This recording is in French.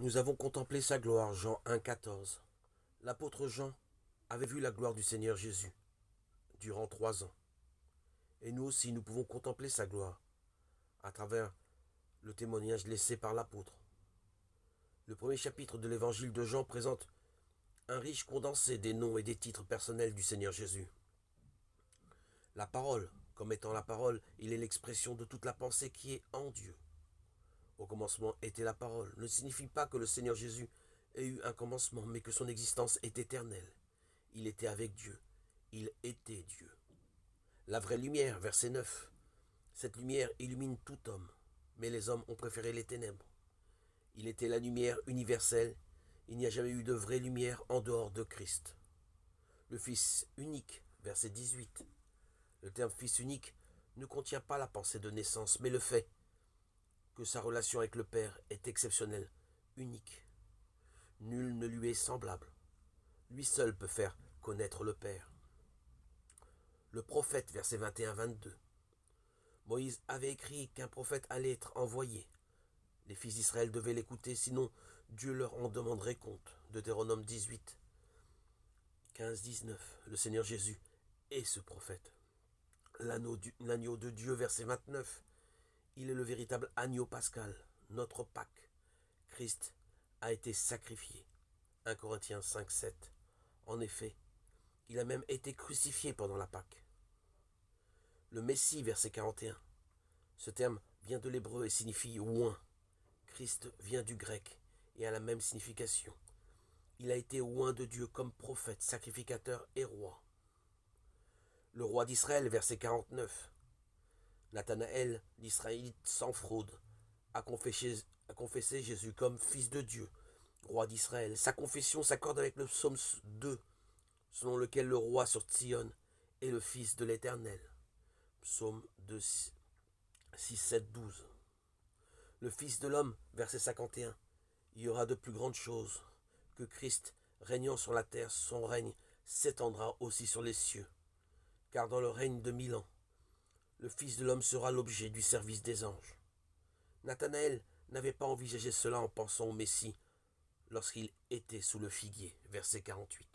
Nous avons contemplé sa gloire, Jean 1,14. L'apôtre Jean avait vu la gloire du Seigneur Jésus durant 3 ans. Et nous aussi, nous pouvons contempler sa gloire à travers le témoignage laissé par l'apôtre. Le premier chapitre de l'évangile de Jean présente un riche condensé des noms et des titres personnels du Seigneur Jésus. La parole, comme étant la parole, il est l'expression de toute la pensée qui est en Dieu. Au commencement était la parole, ne signifie pas que le Seigneur Jésus ait eu un commencement, mais que son existence est éternelle. Il était avec Dieu, il était Dieu. La vraie lumière, verset 9. Cette lumière illumine tout homme, mais les hommes ont préféré les ténèbres. Il était la lumière universelle, il n'y a jamais eu de vraie lumière en dehors de Christ. Le Fils unique, verset 18. Le terme Fils unique ne contient pas la pensée de naissance, mais le fait que sa relation avec le Père est exceptionnelle, unique. Nul ne lui est semblable. Lui seul peut faire connaître le Père. Le prophète, versets 21-22. Moïse avait écrit qu'un prophète allait être envoyé. Les fils d'Israël devaient l'écouter, sinon Dieu leur en demanderait compte. Deutéronome 18, 15-19. Le Seigneur Jésus est ce prophète. L'agneau de Dieu, verset 29. Il est le véritable agneau pascal, notre Pâque. Christ a été sacrifié. 1 Corinthiens 5, 7. En effet, il a même été crucifié pendant la Pâque. Le Messie, verset 41. Ce terme vient de l'hébreu et signifie oint. Christ vient du grec et a la même signification. Il a été oint de Dieu comme prophète, sacrificateur et roi. Le roi d'Israël, verset 49. Nathanaël, l'Israélite sans fraude, a confessé Jésus comme fils de Dieu, roi d'Israël. Sa confession s'accorde avec le psaume 2, selon lequel le roi sur Sion est le fils de l'Éternel. Psaume 2, 6, 7, 12. Le Fils de l'homme, verset 51. Il y aura de plus grandes choses que Christ, régnant sur la terre, son règne s'étendra aussi sur les cieux. Car dans le règne de 1000 ans, le Fils de l'homme sera l'objet du service des anges. Nathanaël n'avait pas envisagé cela en pensant au Messie lorsqu'il était sous le figuier, verset 48.